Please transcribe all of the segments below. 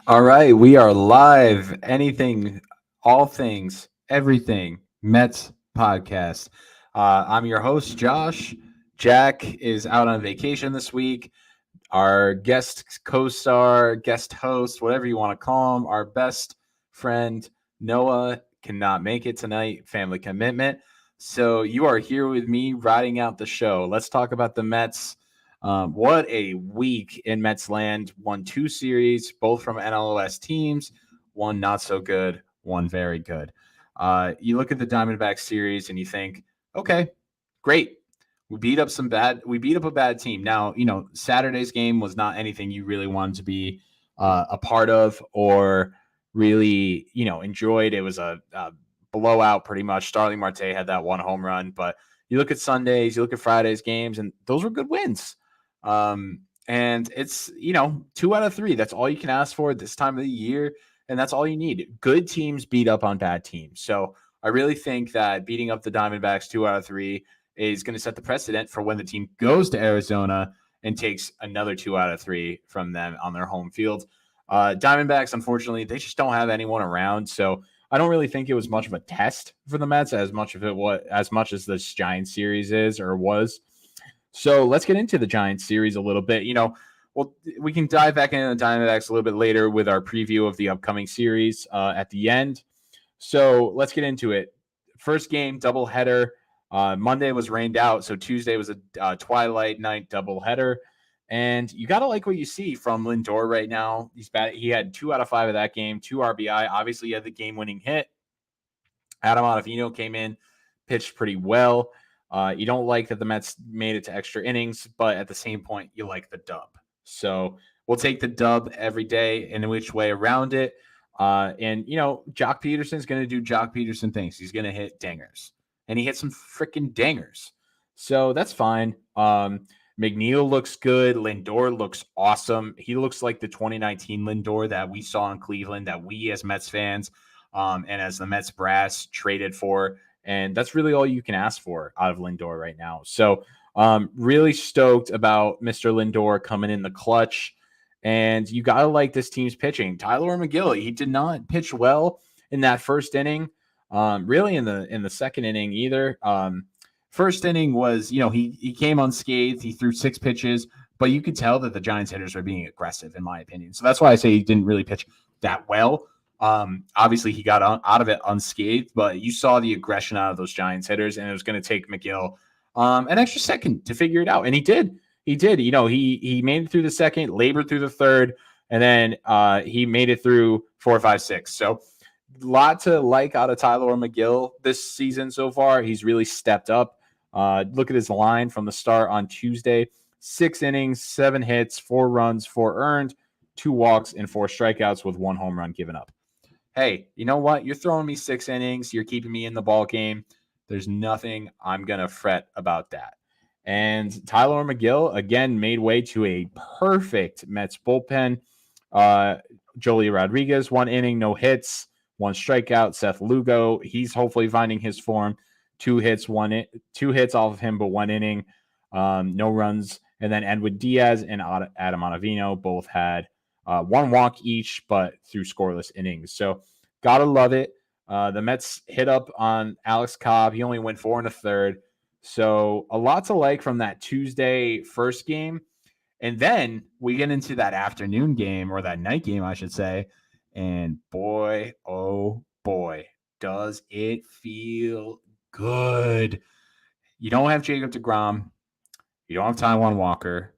All right, we are live. Anything, all things, everything Mets podcast. I'm your host, Josh. Jack is out on vacation this week. Our guest co-star, guest host, whatever you want to call him, our best friend Noah cannot make it tonight. Family commitment. So you are here with me, riding out the show. Let's talk about the Mets. What a week in Mets land. Won two series, both from NLS teams. One not so good, one very good. You look at the Diamondback series and you think, okay, great. We beat up a bad team. Now, Saturday's game was not anything you really wanted to be a part of or really, enjoyed. It was a blowout pretty much. Starling Marte had that one home run, but you look at Sundays, you look at Friday's games, and those were good wins. And it's, 2 out of 3. That's all you can ask for at this time of the year. And that's all you need. Good teams beat up on bad teams. So I really think that beating up the Diamondbacks 2 out of 3 is going to set the precedent for when the team goes to Arizona and takes another 2 out of 3 from them on their home field. Diamondbacks, unfortunately, they just don't have anyone around. So I don't really think it was much of a test for the Mets as much as this Giants series is or was. So let's get into the Giants series a little bit. Well, we can dive back into the Diamondbacks a little bit later with our preview of the upcoming series at the end. So let's get into it. First game, doubleheader. Monday was rained out, so Tuesday was a twilight night doubleheader. And you got to like what you see from Lindor right now. He had 2 out of 5 of that game, 2 RBI. Obviously, he had the game-winning hit. Adam Ottavino came in, pitched pretty well. You don't like that the Mets made it to extra innings, but at the same point, you like the dub. So we'll take the dub every day in which way around it. And Jock Peterson's going to do Jock Peterson things. He's going to hit dingers. And he hit some freaking dingers. So that's fine. McNeil looks good. Lindor looks awesome. He looks like the 2019 Lindor that we saw in Cleveland, that we as Mets fans and as the Mets brass traded for. And that's really all you can ask for out of Lindor right now. So really stoked about Mr. Lindor coming in the clutch. And you got to like this team's pitching. Tyler McGill, he did not pitch well in that first inning. Really in the second inning either. First inning was, he came unscathed. He threw 6 pitches, but you could tell that the Giants hitters were being aggressive, in my opinion. So that's why I say he didn't really pitch that well. Obviously, he got out of it unscathed, but you saw the aggression out of those Giants hitters, and it was going to take McGill an extra second to figure it out, and he did. He did. He made it through the second, labored through the third, and then he made it through 4, 5, 6. So a lot to like out of Tyler McGill this season so far. He's really stepped up. Look at his line from the start on Tuesday: 6 innings, 7 hits, 4 runs, 4 earned, 2 walks, and 4 strikeouts with 1 home run given up. Hey, you know what? You're throwing me 6 innings. You're keeping me in the ball game. There's nothing I'm going to fret about that. And Tyler McGill, again, made way to a perfect Mets bullpen. Joely Rodriguez, 1 inning, no hits, 1 strikeout. Seth Lugo, he's hopefully finding his form. 2 hits, 2 hits off of him, but 1 inning, no runs. And then Edwin Diaz and Adam Ottavino both had 1 walk each, but through scoreless innings. So gotta love it. The Mets hit up on Alex Cobb. He only went 4 1/3. So a lot to like from that Tuesday first game. And then we get into that afternoon game, or that night game, I should say. And boy, oh boy, does it feel good. You don't have Jacob deGrom. You don't have Taijuan Walker,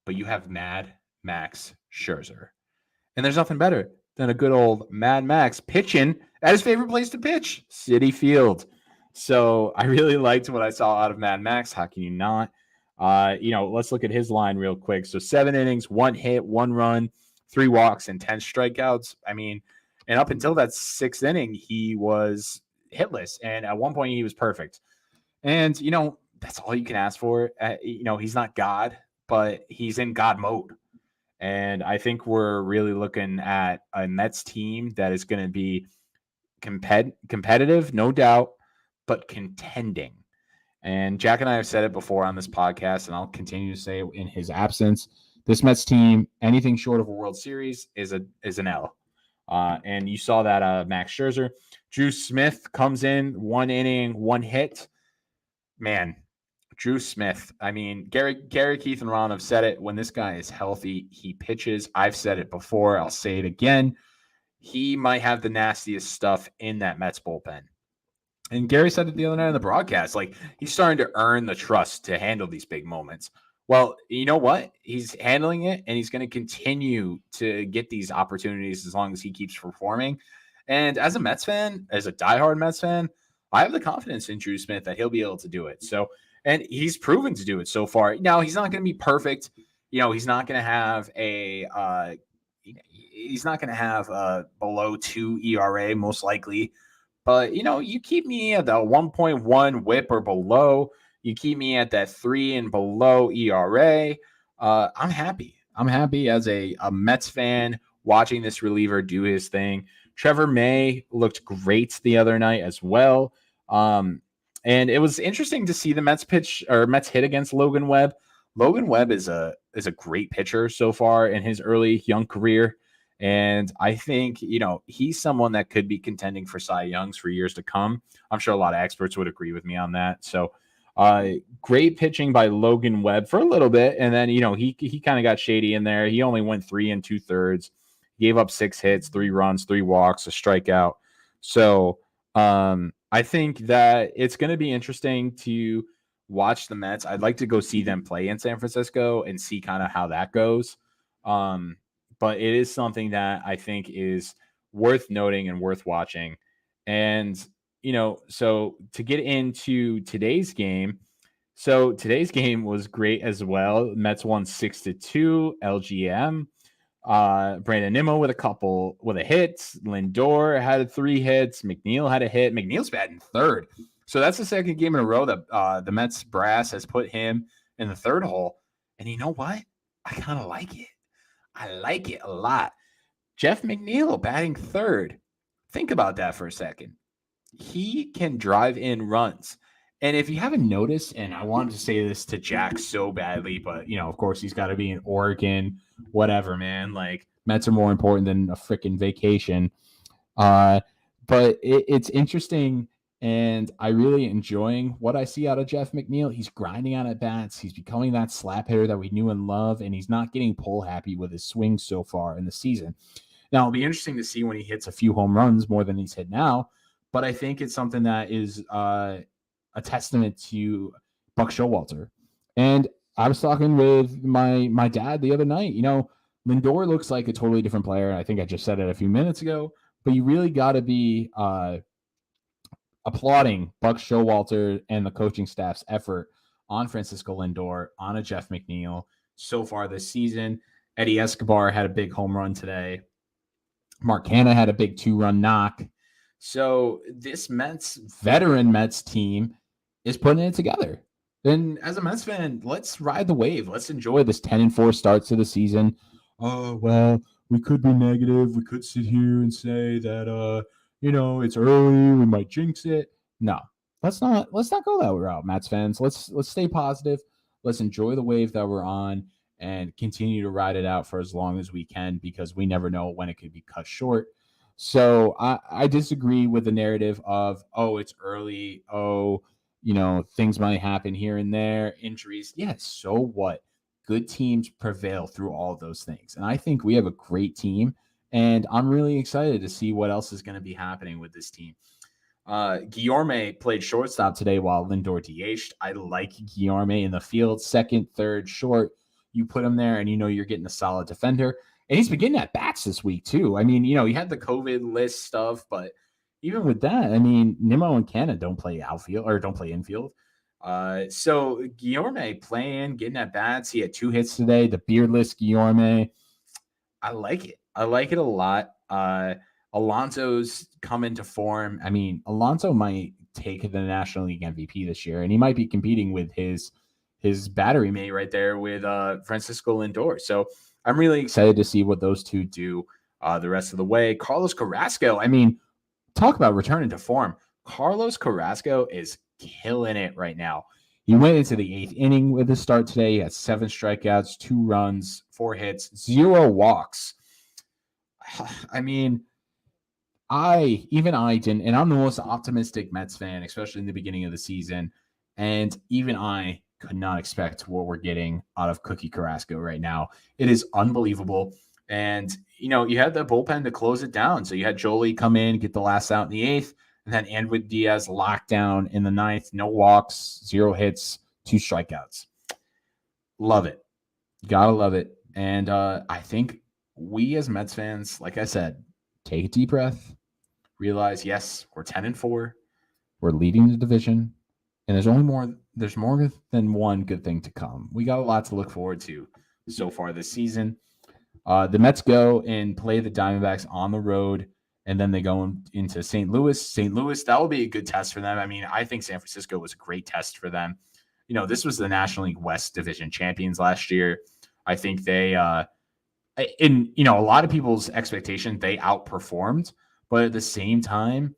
but you have Mad Max Scherzer. And there's nothing better than a good old Mad Max pitching at his favorite place to pitch, Citi Field. So I really liked what I saw out of Mad Max. How can you not? Let's look at his line real quick. So 7 innings, 1 hit, 1 run, 3 walks, and 10 strikeouts. I mean, and up until that 6th inning, he was hitless. And at one point, he was perfect. And, that's all you can ask for. He's not God, but he's in God mode. And I think we're really looking at a Mets team that is going to be competitive, no doubt, but contending. And Jack and I have said it before on this podcast, and I'll continue to say it in his absence. This Mets team, anything short of a World Series is an L. And you saw that Max Scherzer. Drew Smith comes in, 1 inning, 1 hit. Man, Drew Smith. I mean, Gary, Keith, and Ron have said it. When this guy is healthy, he pitches. I've said it before. I'll say it again. He might have the nastiest stuff in that Mets bullpen. And Gary said it the other night on the broadcast. Like, he's starting to earn the trust to handle these big moments. Well, you know what? He's handling it, and he's going to continue to get these opportunities as long as he keeps performing. And as a Mets fan, as a diehard Mets fan, I have the confidence in Drew Smith that he'll be able to do it. So, and he's proven to do it so far. Now, he's not going to be perfect. He's not going to have he's not going to have a below 2 ERA, most likely. But, you keep me at the 1.1 whip or below. You keep me at that 3 and below ERA. I'm happy. I'm happy as a Mets fan watching this reliever do his thing. Trevor May looked great the other night as well. And it was interesting to see the Mets hit against Logan Webb. Logan Webb is a great pitcher so far in his early young career. And I think, he's someone that could be contending for Cy Youngs for years to come. I'm sure a lot of experts would agree with me on that. So great pitching by Logan Webb for a little bit. And then, he kind of got shady in there. He only went 3 2/3, gave up 6 hits, 3 runs, 3 walks, a strikeout. So I think that it's going to be interesting to watch the Mets. I'd like to go see them play in San Francisco and see kind of how that goes. But it is something that I think is worth noting and worth watching. And, so to get into today's game, today's game was great as well. Mets won 6-2, LGM. Brandon Nimmo with a hit. Lindor had 3 hits. McNeil had a hit. McNeil's batting third. So that's the second game in a row that the Mets brass has put him in the third hole. And you know what? I kind of like it. I like it a lot. Jeff McNeil batting third. Think about that for a second. He can drive in runs. And if you haven't noticed, and I wanted to say this to Jack so badly, but, of course, he's got to be in Oregon, whatever, man. Like, Mets are more important than a freaking vacation. But it's interesting, and I really enjoying what I see out of Jeff McNeil. He's grinding out at bats. He's becoming that slap hitter that we knew and love, and he's not getting pull happy with his swing so far in the season. Now, it'll be interesting to see when he hits a few home runs more than he's hit now, but I think it's something that is a testament to Buck Showalter. And I was talking with my dad the other night. Lindor looks like a totally different player. I think I just said it a few minutes ago, but you really got to be applauding Buck Showalter and the coaching staff's effort on Francisco Lindor, on a Jeff McNeil so far this season. Eddie Escobar had a big home run today. Mark Hanna had a big 2-run knock. So this veteran Mets team is putting it together. And as a Mets fan, let's ride the wave. Let's enjoy this 10-4 start to the season. Oh, well, we could be negative. We could sit here and say that, it's early. We might jinx it. No, let's not go that route, Mets fans. Let's stay positive. Let's enjoy the wave that we're on and continue to ride it out for as long as we can, because we never know when it could be cut short. So I disagree with the narrative of, oh, it's early. Oh, things might happen here and there, injuries. Yes, so what? Good teams prevail through all of those things. And I think we have a great team, and I'm really excited to see what else is going to be happening with this team. Guillorme played shortstop today while Lindor DH'd. I like Guillorme in the field, second, third, short. You put him there and you're getting a solid defender. And he's been getting at bats this week too. I mean, he had the COVID list stuff, but even with that, I mean, Nimmo and Cannon don't play outfield or don't play infield. So Guillorme getting at bats. He had 2 hits today. The beardless Guillorme. I like it. I like it a lot. Alonso's come into form. I mean, Alonso might take the National League MVP this year, and he might be competing with his battery mate right there with Francisco Lindor. So I'm really excited to see what those two do the rest of the way. Carlos Carrasco, I mean, talk about returning to form. Carlos Carrasco is killing it right now. He went into the 8th inning with his start today. He had 7 strikeouts, 2 runs, 4 hits, 0 walks. I mean, I didn't, and I'm the most optimistic Mets fan, especially in the beginning of the season. And even I could not expect what we're getting out of Cookie Carrasco right now. It is unbelievable. And, you had the bullpen to close it down. So you had Jolie come in, get the last out in the 8th, and then Anwid Diaz locked down in the 9th. No walks, 0 hits, 2 strikeouts. Love it. Gotta love it. And I think we as Mets fans, like I said, take a deep breath, realize, yes, we're 10-4. We're leading the division. And there's more than one good thing to come. We got a lot to look forward to so far this season. The Mets go and play the Diamondbacks on the road, and then they go into St. Louis. St. Louis, that will be a good test for them. I mean, I think San Francisco was a great test for them. This was the National League West Division champions last year. I think they, a lot of people's expectation, they outperformed, but at the same time,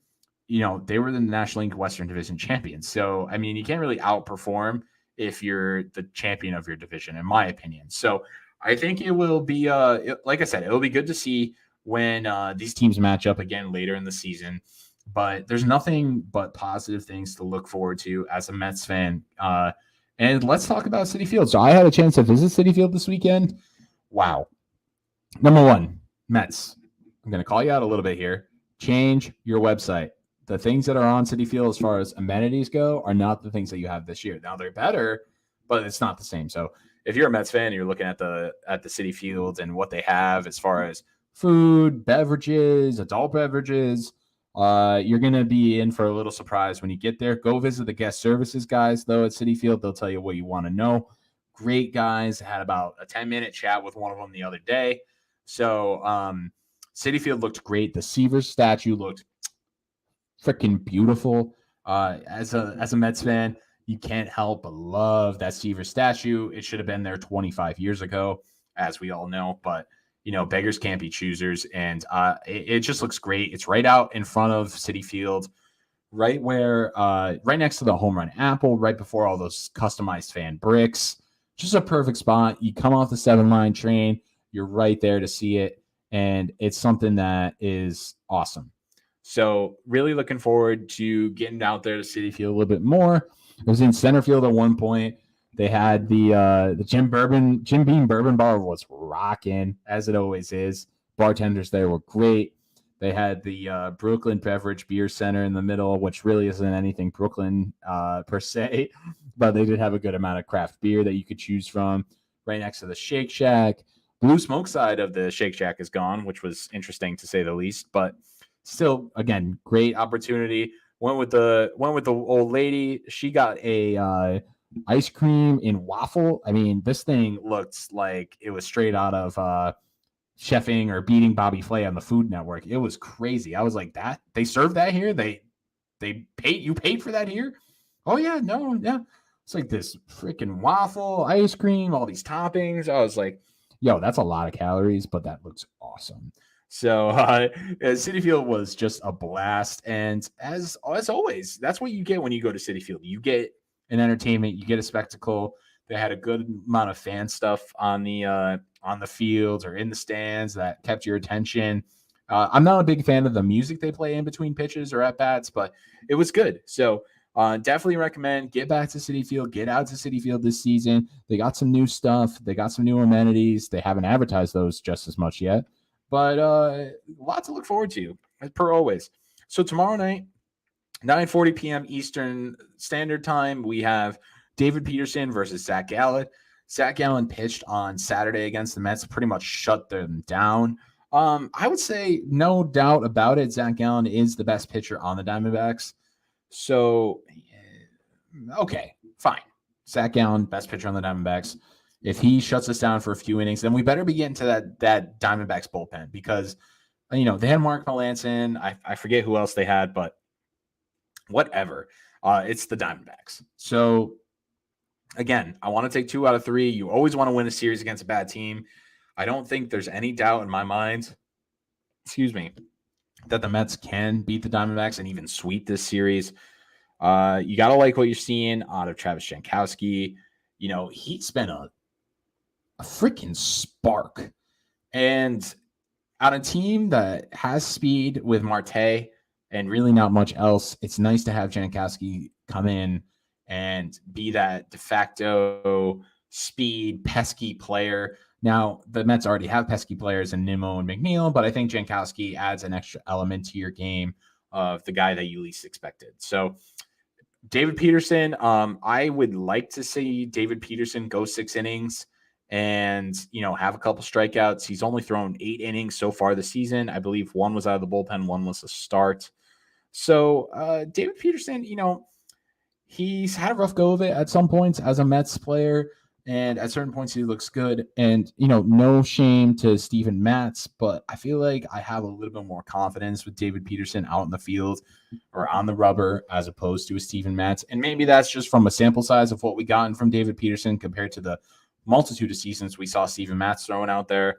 they were the National League Western Division champions. So, I mean, you can't really outperform if you're the champion of your division, in my opinion. So, I think it will be, like I said, it'll be good to see when these teams match up again later in the season. But there's nothing but positive things to look forward to as a Mets fan. And let's talk about Citi Field. So, I had a chance to visit Citi Field this weekend. Wow. Number one, Mets. I'm going to call you out a little bit here. Change your website. The things that are on Citi Field as far as amenities go are not the things that you have this year. Now they're better, but it's not the same. So if you're a Mets fan, and you're looking at the Citi Field and what they have as far as food, beverages, adult beverages, you're going to be in for a little surprise when you get there. Go visit the guest services guys, though, at Citi Field. They'll tell you what you want to know. Great guys. Had about a 10-minute chat with one of them the other day. So Citi Field looked great. The Seavers statue looked freaking beautiful. As a Mets fan, you can't help but love that Seavers statue. It should have been there 25 years ago, as we all know. But, beggars can't be choosers. And it just looks great. It's right out in front of Citi Field, right next to the home run apple, right before all those customized fan bricks. Just a perfect spot. You come off the 7-line train, you're right there to see it. And it's something that is awesome. So really looking forward to getting out there to Citi Field a little bit more. I was in center field at one point. They had the Jim Beam Bourbon Bar was rocking, as it always is. Bartenders there were great. They had the Brooklyn Beverage Beer Center in the middle, which really isn't anything Brooklyn per se, but they did have a good amount of craft beer that you could choose from. Right next to the Shake Shack. Blue Smoke side of the Shake Shack is gone, which was interesting to say the least, but still, again, great opportunity. Went with the old lady. She got a ice cream in waffle. I mean, this thing looked like it was straight out of Chefing or Beating Bobby Flay on the Food Network. It was crazy. I was like, that they serve that here? They paid for that here? Oh yeah, no, yeah. It's like this freaking waffle, ice cream, all these toppings. I was like, yo, that's a lot of calories, but that looks awesome. So Citi Field was just a blast. And as always, that's what you get when you go to Citi Field. You get an entertainment, you get a spectacle. They had a good amount of fan stuff on the fields or in the stands that kept your attention. I'm not a big fan of the music they play in between pitches or at bats, but it was good. So definitely recommend get back to Citi Field, get out to Citi Field this season. They got some new stuff. They got some new amenities. They haven't advertised those just as much yet, but a lot to look forward to, as per always. So tomorrow night, 9:40 p.m. Eastern Standard Time, we have David Peterson versus Zach Gallen. Zach Gallen pitched on Saturday against the Mets, pretty much shut them down. I would say no doubt about it, Zach Gallen is the best pitcher on the Diamondbacks. So, okay, fine. Zach Gallen, best pitcher on the Diamondbacks. If he shuts us down for a few innings, then we better be getting to that Diamondbacks bullpen because, they had Mark Melancon. I forget who else they had, but whatever. It's the Diamondbacks. So, again, I want to take 2 out of 3. You always want to win a series against a bad team. I don't think there's any doubt in my mind, that the Mets can beat the Diamondbacks and even sweep this series. You got to like what you're seeing out of Travis Jankowski. He's been a freaking spark. And on a team that has speed with Marte and really not much else, it's nice to have Jankowski come in and be that de facto speed, pesky player. Now, the Mets already have pesky players in Nimmo and McNeil, but I think Jankowski adds an extra element to your game of the guy that you least expected. So, David Peterson, I would like to see David Peterson go 6 innings and, have a couple strikeouts. He's only thrown 8 innings so far this season. I believe one was out of the bullpen, one was a start. So, David Peterson, he's had a rough go of it at some points as a Mets player. And at certain points, he looks good. And, no shame to Steven Matz, but I feel like I have a little bit more confidence with David Peterson out in the field or on the rubber as opposed to a Steven Matz. And maybe that's just from a sample size of what we gotten from David Peterson compared to the multitude of seasons we saw Steven Matz throwing out there.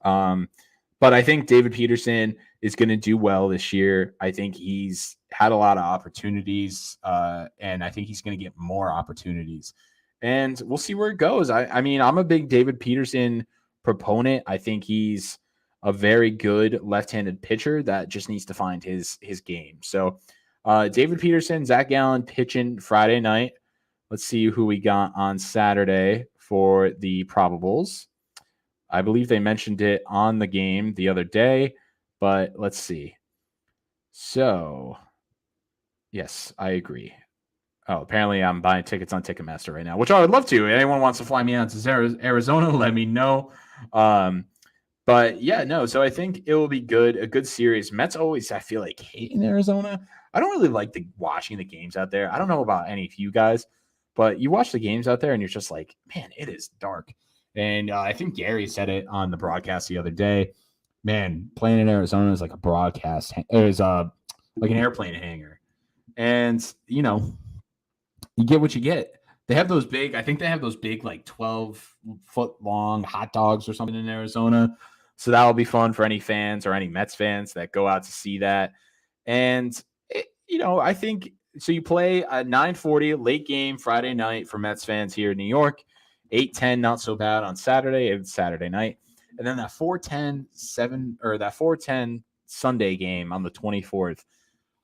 But I think David Peterson is going to do well this year. I think he's had a lot of opportunities, and I think he's going to get more opportunities. And we'll see where it goes. I mean, I'm a big David Peterson proponent. I think he's a very good left-handed pitcher that just needs to find his game. So David Peterson, Zach Gallen pitching Friday night. Let's see who we got on Saturday for the probables. I believe they mentioned it on the game the other day, but let's see. So, yes, I agree. Oh, apparently I'm buying tickets on Ticketmaster right now, which I would love to. If anyone wants to fly me out to Arizona, let me know. But yeah, no. So I think it will be good. A good series. Mets always, I feel like, hate in Arizona. I don't really like watching the games out there. I don't know about any of you guys, but you watch the games out there and you're just like, man, it is dark. And I think Gary said it on the broadcast the other day. Man, playing in Arizona is like a broadcast. It is like an airplane hangar. And, you get what you get. They have those big, I think they have those big, like 12-foot long hot dogs or something in Arizona. So that'll be fun for any fans or any Mets fans that go out to see that. And, I think so. You play a 9:40 late game Friday night for Mets fans here in New York. 8:10, not so bad on Saturday. It's Saturday night. And then that 4:10 Sunday game on the 24th.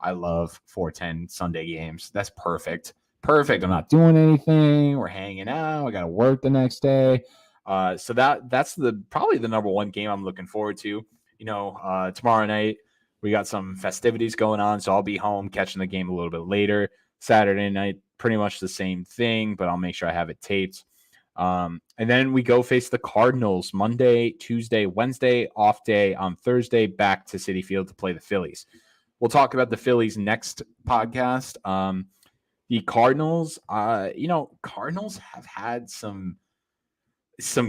I love 4:10 Sunday games. That's perfect. Perfect. I'm not doing anything. We're hanging out. I got to work the next day. So that's probably the number one game I'm looking forward to. Tomorrow night we got some festivities going on, so I'll be home catching the game a little bit later. Saturday night, pretty much the same thing, but I'll make sure I have it taped. And then we go face the Cardinals Monday, Tuesday, Wednesday, off day on Thursday, back to Citi Field to play the Phillies. We'll talk about the Phillies next podcast. The Cardinals, Cardinals have had some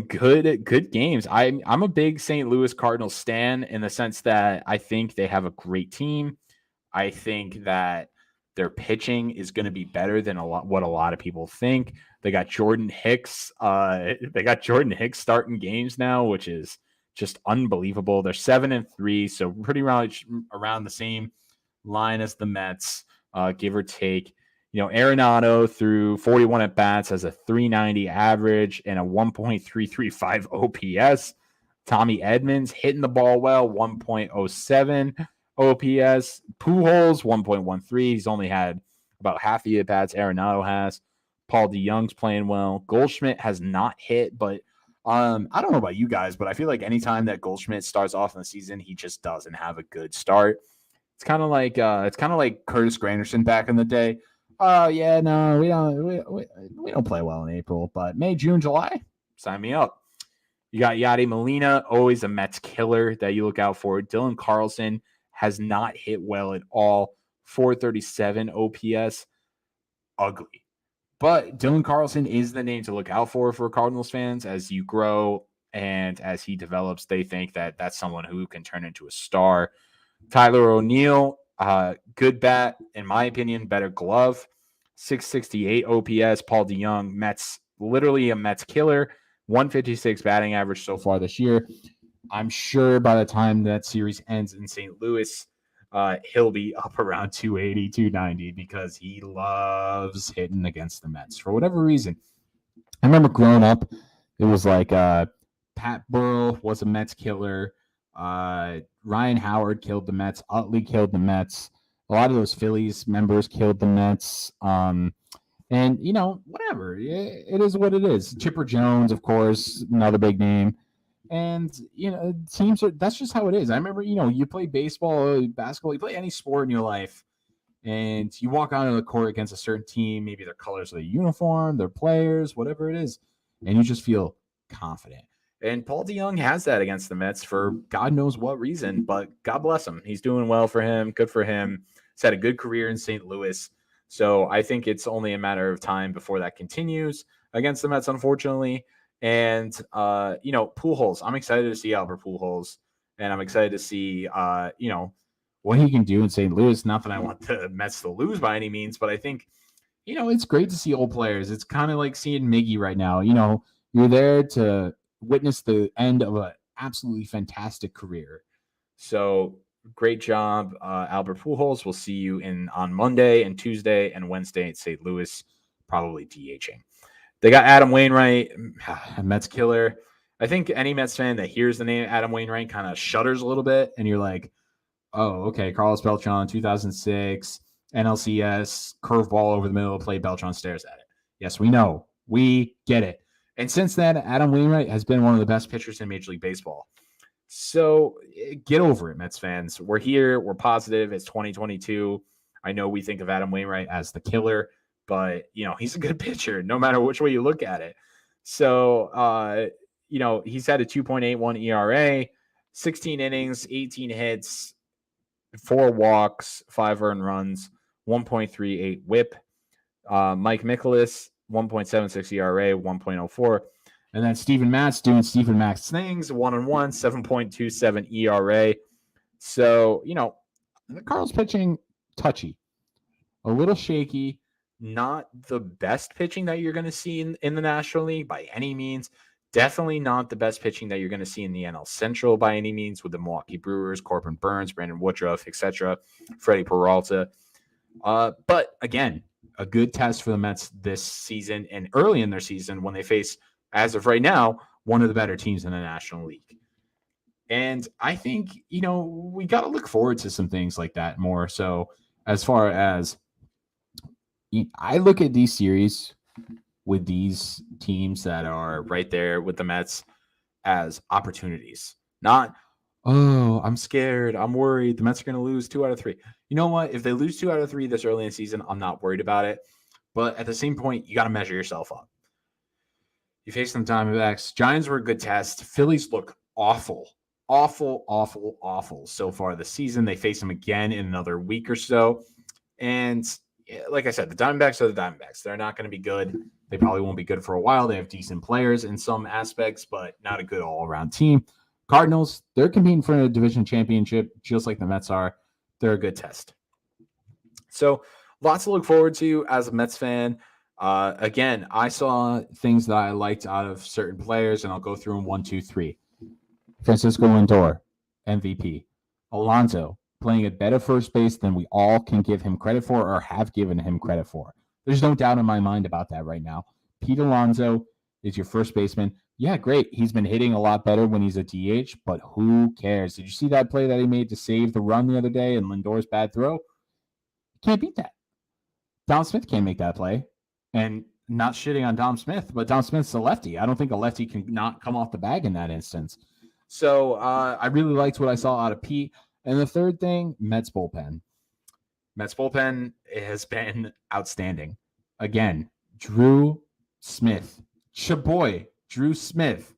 good games. I'm a big St. Louis Cardinals stan in the sense that I think they have a great team. I think that their pitching is going to be better than what a lot of people think. They got Jordan Hicks. Starting games now, which is just unbelievable. They're 7-3, so pretty much around the same line as the Mets, give or take. Arenado threw 41 at bats, has a 390 average and a 1.335 OPS. Tommy Edmonds hitting the ball well, 1.07 OPS. Pujols 1.13. He's only had about half the at bats Arenado has. Paul DeYoung's playing well. Goldschmidt has not hit, but I don't know about you guys, but I feel like anytime that Goldschmidt starts off in the season, he just doesn't have a good start. It's kind of like Curtis Granderson back in the day. Oh yeah, no, we don't play well in April, but May, June, July, sign me up. You got Yadi Molina, always a Mets killer that you look out for. Dylan Carlson has not hit well at all. 437 OPS, ugly. But Dylan Carlson is the name to look out for Cardinals fans as you grow and as he develops. They think that that's someone who can turn into a star. Tyler O'Neill, good bat, in my opinion, better glove. 668 OPS. Paul DeYoung, Mets, literally a Mets killer. 156 batting average so far this year. I'm sure by the time that series ends in St. Louis, he'll be up around 280, 290 because he loves hitting against the Mets for whatever reason. I remember growing up, it was like Pat Burrell was a Mets killer. Ryan Howard killed the Mets. Utley killed the Mets. A lot of those Phillies members killed the Mets. And, whatever. It is what it is. Chipper Jones, of course, another big name. And, teams that's just how it is. I remember, you play baseball, basketball, you play any sport in your life, and you walk onto the court against a certain team, maybe their colors of the uniform, their players, whatever it is, and you just feel confident. And Paul DeJong has that against the Mets for God knows what reason, but God bless him. He's doing well for him. Good for him. He's had a good career in St. Louis. So I think it's only a matter of time before that continues against the Mets, unfortunately. And, Pujols, I'm excited to see Albert Pujols, and I'm excited to see, what he can do in St. Louis. Not that I want the Mets to lose by any means, but I think, it's great to see old players. It's kind of like seeing Miggy right now. You're there to witness the end of an absolutely fantastic career. So great job, Albert Pujols. We'll see you on Monday and Tuesday and Wednesday at St. Louis, probably DHing. They got Adam Wainwright, Mets killer. I think any Mets fan that hears the name Adam Wainwright kind of shudders a little bit, and you're like, oh, okay, Carlos Beltran, 2006, NLCS, curveball over the middle of the plate, Beltran stares at it. Yes, we know. We get it. And since then, Adam Wainwright has been one of the best pitchers in Major League Baseball. So get over it, Mets fans. We're here. We're positive. It's 2022. I know we think of Adam Wainwright as the killer, but, he's a good pitcher no matter which way you look at it. So, he's had a 2.81 ERA, 16 innings, 18 hits, 4 walks, 5 earned runs, 1.38 whip. Mike Mikolas, 1.76 ERA, 1.04. And then Steven Matz doing Steven Matz things, 1-1, 7.27 ERA. So, Carl's pitching touchy, a little shaky, not the best pitching that you're going to see in the National League by any means. Definitely not the best pitching that you're going to see in the NL Central by any means with the Milwaukee Brewers, Corbin Burns, Brandon Woodruff, etc., Freddie Peralta. But again, a good test for the Mets this season and early in their season when they face, as of right now, one of the better teams in the National League. And I think, we got to look forward to some things like that more. So as far as I look at these series with these teams that are right there with the Mets as opportunities, not, oh, I'm scared, I'm worried, the Mets are going to lose 2 out of 3. You know what? If they lose 2 out of 3 this early in the season, I'm not worried about it. But at the same point, you got to measure yourself up. You face them Diamondbacks. Giants were a good test. Phillies look awful so far this season. They face them again in another week or so. And like I said, the Diamondbacks are the Diamondbacks. They're not going to be good. They probably won't be good for a while. They have decent players in some aspects, but not a good all-around team. Cardinals, they're competing for a division championship, just like the Mets are. They're a good test. So lots to look forward to as a Mets fan. Again, I saw things that I liked out of certain players, and I'll go through them 1, 2, 3. Francisco Lindor, MVP. Alonso, playing at better first base than we all can give him credit for or have given him credit for. There's no doubt in my mind about that right now. Pete Alonso is your first baseman. Yeah, great. He's been hitting a lot better when he's a DH, but who cares? Did you see that play that he made to save the run the other day and Lindor's bad throw? Can't beat that. Dom Smith can't make that play. And not shitting on Dom Smith, but Dom Smith's a lefty. I don't think a lefty can not come off the bag in that instance. So I really liked what I saw out of Pete. And the third thing, Mets bullpen. Mets bullpen has been outstanding. Again, Drew Smith. Chaboy, Drew Smith.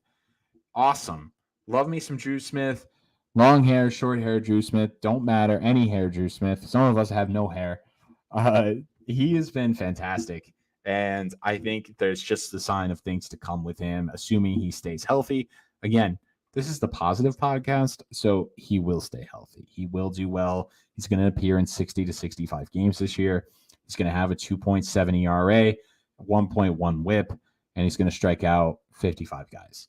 Awesome. Love me some Drew Smith. Long hair, short hair, Drew Smith. Don't matter. Any hair, Drew Smith. Some of us have no hair. He has been fantastic. And I think there's just the sign of things to come with him, assuming he stays healthy. Again, this is the positive podcast, so he will stay healthy. He will do well. He's going to appear in 60 to 65 games this year. He's going to have a 2.7 ERA, 1.1 whip, and he's going to strike out 55 guys.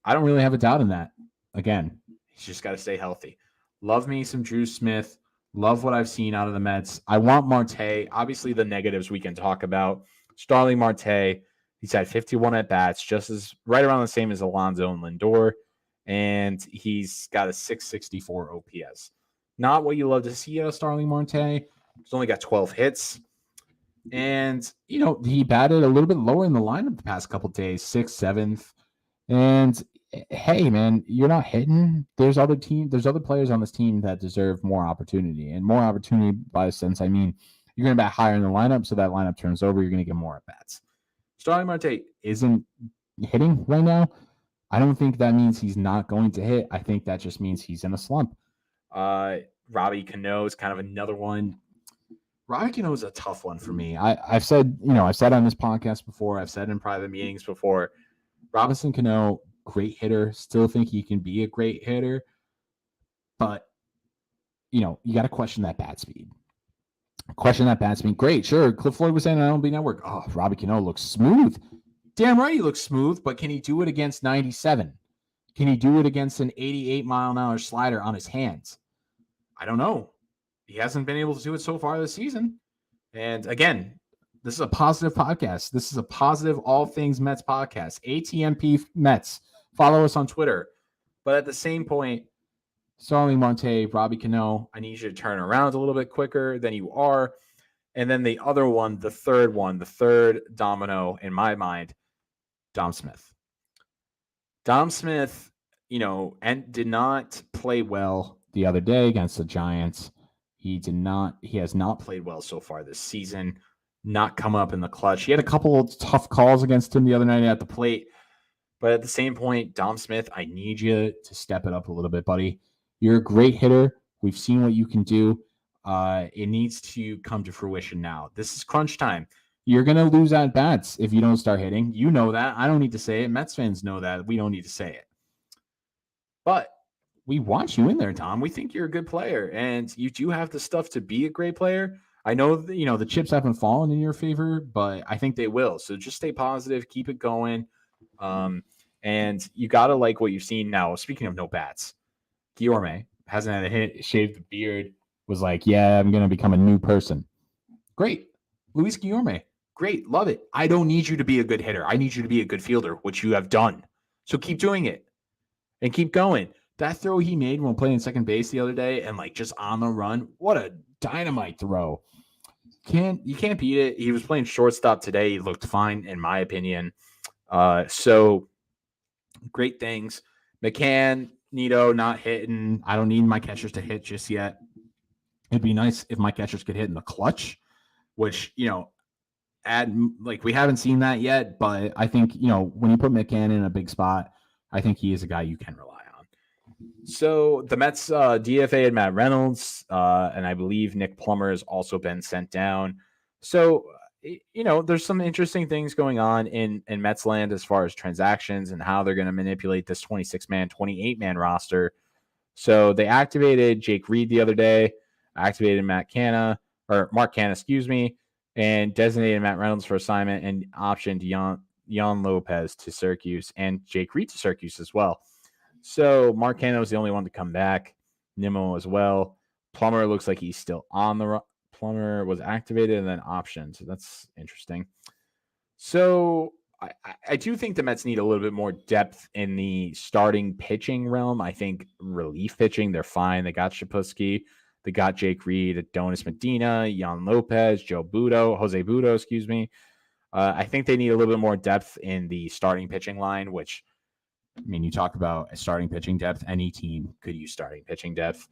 I don't really have a doubt in that. Again, he's just got to stay healthy. Love me some Drew Smith. Love what I've seen out of the Mets. I want Marte. Obviously, the negatives we can talk about. Starling Marte, he's had 51 at bats, just as right around the same as Alonso and Lindor, and he's got a 664 OPS. Not what you love to see out of Starling Marte. He's only got 12 hits. And, he batted a little bit lower in the lineup the past couple days, 6th, 7th. And hey, man, you're not hitting. There's other players on this team that deserve more opportunity. And more opportunity by a sense, I mean, you're going to bat higher in the lineup, so that lineup turns over. You're going to get more at bats. Starling Marte isn't hitting right now. I don't think that means he's not going to hit. I think that just means he's in a slump. Robbie Cano is kind of another one. Robbie Cano is a tough one for me. I've said on this podcast before, I've said in private meetings before, Robinson Cano, great hitter. Still think he can be a great hitter. But, you got to question that bat speed. Great, sure. Cliff Floyd was saying on MLB Network, oh, Robbie Cano looks smooth. Damn right he looks smooth, but can he do it against 97? Can he do it against an 88-mile-an-hour slider on his hands? I don't know. He hasn't been able to do it so far this season. And again, this is a positive podcast. This is a positive all things Mets podcast. ATMP Mets. Follow us on Twitter. But at the same point, Starling Marte, Robbie Cano, I need you to turn around a little bit quicker than you are. And then the other one, the third domino in my mind, Dom Smith. Dom Smith, and did not play well the other day against the Giants. He has not played well so far this season. Not come up in the clutch. He had a couple of tough calls against him the other night at the plate. But at the same point, Dom Smith, I need you to step it up a little bit, buddy. You're a great hitter. We've seen what you can do. It needs to come to fruition now. This is crunch time. You're going to lose at bats if you don't start hitting. You know that. I don't need to say it. Mets fans know that. We don't need to say it. But we want you in there, Tom. We think you're a good player, and you do have the stuff to be a great player. I know, the chips haven't fallen in your favor, but I think they will. So just stay positive, keep it going. And you got to like what you've seen now. Speaking of no bats, Guillorme hasn't had a hit, shaved the beard, was like, yeah, I'm going to become a new person. Great. Luis Guillorme, great. Love it. I don't need you to be a good hitter. I need you to be a good fielder, which you have done. So keep doing it and keep going. That throw he made when playing second base the other day and just on the run, what a dynamite throw. You can't beat it. He was playing shortstop today. He looked fine, in my opinion. So great things. McCann, Nito not hitting. I don't need my catchers to hit just yet. It'd be nice if my catchers could hit in the clutch, which, we haven't seen that yet. But I think, when you put McCann in a big spot, I think he is a guy you can rely on. So the Mets DFA'd Matt Reynolds, and I believe Nick Plummer has also been sent down. So, there's some interesting things going on in Mets land as far as transactions and how they're going to manipulate this 26-man, 28-man roster. So they activated Jake Reed the other day, activated Mark Canha, and designated Matt Reynolds for assignment and optioned Yan Lopez to Syracuse and Jake Reed to Syracuse as well. So Mark Canha was the only one to come back. Nimmo as well. Plummer looks like he's still on the Plummer was activated and then optioned. So that's interesting. So I do think the Mets need a little bit more depth in the starting pitching realm. I think relief pitching, they're fine. They got Shapuski. They got Jake Reed, Adonis Medina, Yan Lopez, Jose Budo, excuse me. I think they need a little bit more depth in the starting pitching line, which, you talk about starting pitching depth. Any team could use starting pitching depth.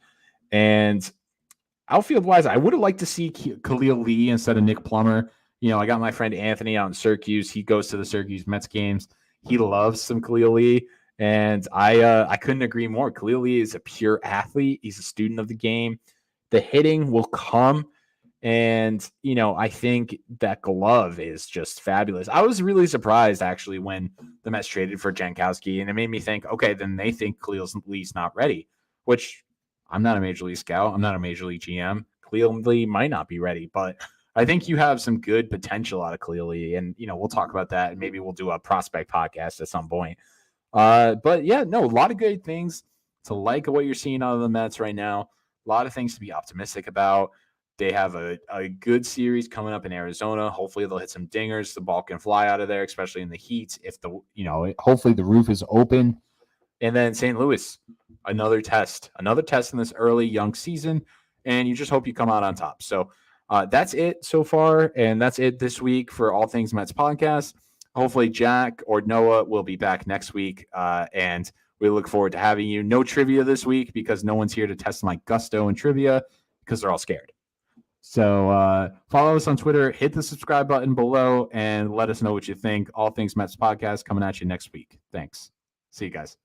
And outfield-wise, I would have liked to see Khalil Lee instead of Nick Plummer. I got my friend Anthony out in Syracuse. He goes to the Syracuse Mets games. He loves some Khalil Lee, and I couldn't agree more. Khalil Lee is a pure athlete. He's a student of the game. The hitting will come, and, I think that glove is just fabulous. I was really surprised, actually, when the Mets traded for Jankowski, and it made me think, okay, then they think Khalil Lee's not ready, which I'm not a Major League scout. I'm not a Major League GM. Khalil Lee might not be ready, but I think you have some good potential out of Khalil Lee, and, we'll talk about that, and maybe we'll do a prospect podcast at some point. But, yeah, no, a lot of good things to like what you're seeing out of the Mets right now. A lot of things to be optimistic about. They have a good series coming up in Arizona. Hopefully they'll hit some dingers. The ball can fly out of there, especially in the heat. If hopefully the roof is open. And then St. Louis, another test in this early young season. And you just hope you come out on top. So that's it so far. And that's it this week for All Things Mets podcast. Hopefully Jack or Noah will be back next week. And we look forward to having you. No trivia this week because no one's here to test my gusto in trivia because they're all scared. So follow us on Twitter, hit the subscribe button below, and let us know what you think. All Things Mets podcast coming at you next week. Thanks. See you guys.